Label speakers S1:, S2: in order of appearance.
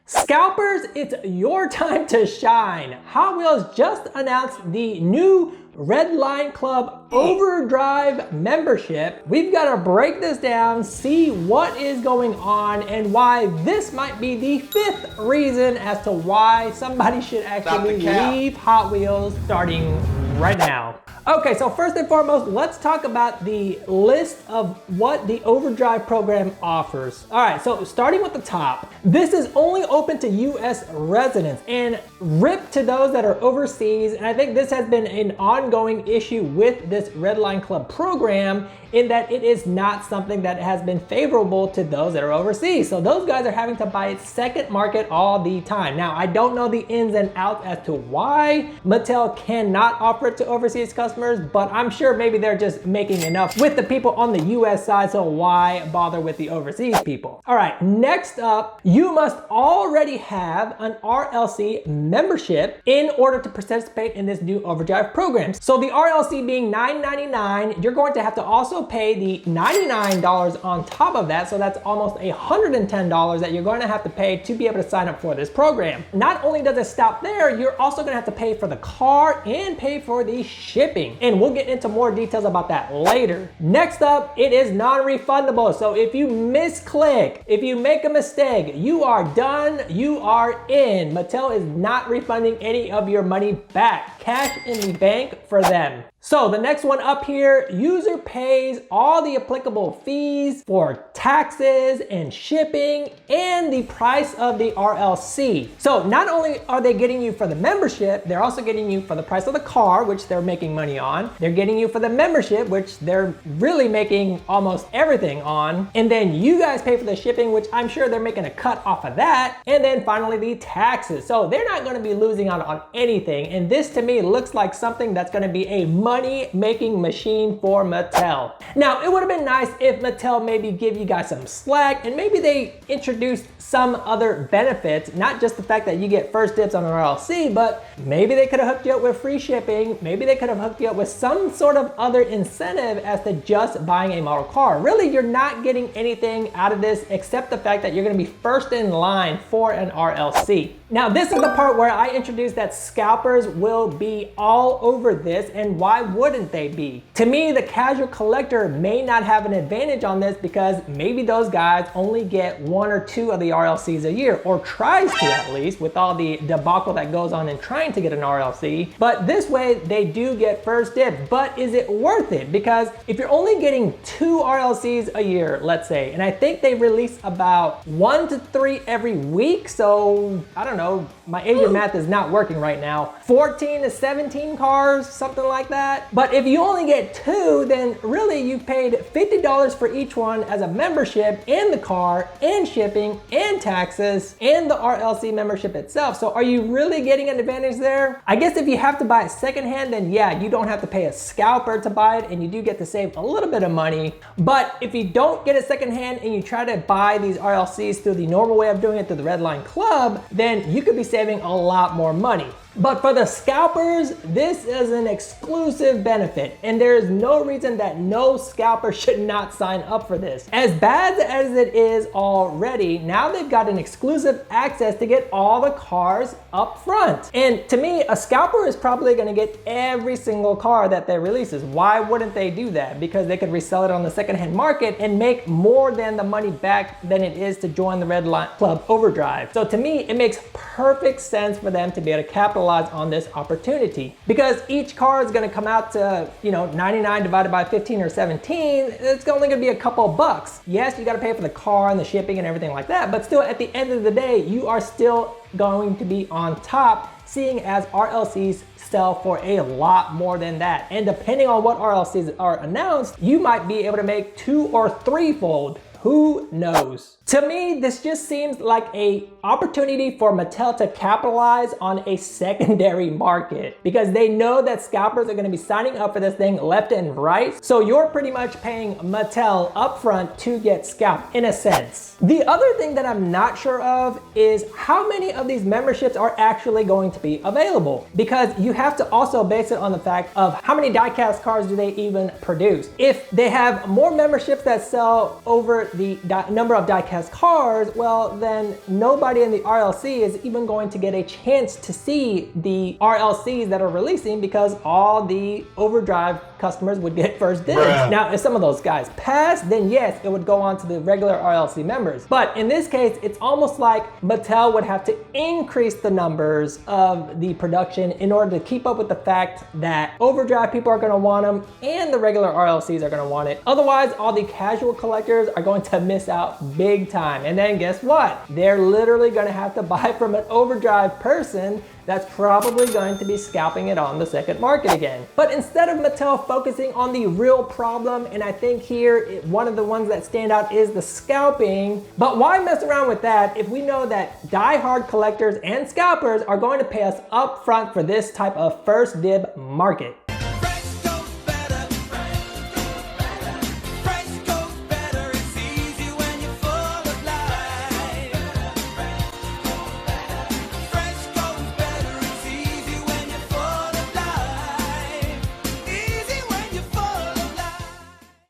S1: Scalpers, it's your time to shine. Hot Wheels just announced the new Red Line Club Overdrive membership. We've got to break this down, see what is going on, and why this might be the 5th reason as to why somebody should actually leave Hot Wheels starting right now. Okay, so first and foremost, let's talk about the list of what the Overdrive program offers. All right, so starting with the top, this is only open to US residents and RIP to those that are overseas. And I think this has been an ongoing issue with this Red Line Club program in that it is not something that has been favorable to those that are overseas. So those guys are having to buy it second market all the time. Now, I don't know the ins and outs as to why Mattel cannot offer it to overseas customers, but I'm sure maybe they're just making enough with the people on the US side, so why bother with the overseas people? All right, next up, you must already have an RLC membership in order to participate in this new Overdrive program. So the RLC being $9.99, you're going to have to also pay the $99 on top of that, so that's almost $110 that you're going to have to pay to be able to sign up for this program. Not only does it stop there, you're also going to have to pay for the car and pay for the shipping, and we'll get into more details about that later. Next up, it is non-refundable, so if you misclick, if you make a mistake, you are done, you are in. Mattel is not refunding any of your money back. Cash in the bank for them. So the next one up here, user pays all the applicable fees for taxes and shipping and the price of the RLC. So not only are they getting you for the membership, they're also getting you for the price of the car, which they're making money on. They're getting you for the membership, which they're really making almost everything on. And then you guys pay for the shipping, which I'm sure they're making a cut off of that. And then finally the taxes. So they're not gonna be losing out on anything. And this to me looks like something that's gonna be a money-making machine for Mattel. Now, it would have been nice if Mattel maybe give you guys some slack and maybe they introduced some other benefits, not just the fact that you get first dibs on an RLC, but maybe they could have hooked you up with free shipping. Maybe they could have hooked you up with some sort of other incentive as to just buying a model car. Really, you're not getting anything out of this except the fact that you're gonna be first in line for an RLC. Now, this is the part where I introduced that scalpers will be all over this, and why wouldn't they be? To me, the casual collector may not have an advantage on this because maybe those guys only get 1 or 2 of the RLCs a year, or tries to at least, with all the debacle that goes on in trying to get an RLC. But this way, they do get first dibs. But is it worth it? Because if you're only getting 2 RLCs a year, let's say, and I think they release about 1 to 3 every week, so I don't know, my Asian math is not working right now. 14 to 17 cars, something like that. But if you only get 2, then really you paid $50 for each one as a membership, and the car, and shipping, and taxes, and the RLC membership itself. So are you really getting an advantage there? I guess if you have to buy it secondhand, then yeah, you don't have to pay a scalper to buy it, and you do get to save a little bit of money. But if you don't get it secondhand and you try to buy these RLCs through the normal way of doing it through the Red Line Club, then you could be saving a lot more money. But for the scalpers, this is an exclusive benefit, and there is no reason that no scalper should not sign up for this. As bad as it is already, now they've got an exclusive access to get all the cars up front. And to me, a scalper is probably gonna get every single car that they releases. Why wouldn't they do that? Because they could resell it on the secondhand market and make more than the money back than it is to join the Red Line Club Overdrive. So to me, it makes perfect sense for them to be able to capitalize on this opportunity, because each car is going to come out to, 99 divided by 15 or 17. It's only going to be a couple bucks. Yes, you got to pay for the car and the shipping and everything like that, but still at the end of the day, you are still going to be on top, seeing as RLCs sell for a lot more than that. And depending on what RLCs are announced, you might be able to make 2 or 3-fold. Who knows? To me, this just seems like an opportunity for Mattel to capitalize on a secondary market, because they know that scalpers are going to be signing up for this thing left and right. So you're pretty much paying Mattel upfront to get scalped in a sense. The other thing that I'm not sure of is how many of these memberships are actually going to be available, because you have to also base it on the fact of how many diecast cars do they even produce. If they have more memberships that sell over lower the number of die-cast cars, well, then nobody in the RLC is even going to get a chance to see the RLCs that are releasing because all the Overdrive customers would get first dibs. Now, if some of those guys pass, then yes, it would go on to the regular RLC members. But in this case, it's almost like Mattel would have to increase the numbers of the production in order to keep up with the fact that Overdrive people are gonna want them and the regular RLCs are gonna want it. Otherwise, all the casual collectors are going to miss out big time. And then guess what? They're literally gonna have to buy from an Overdrive person that's probably going to be scalping it on the second market again. But instead of Mattel focusing on the real problem, and I think here, one of the ones that stand out is the scalping, but why mess around with that if we know that die-hard collectors and scalpers are going to pay us up front for this type of first dib market?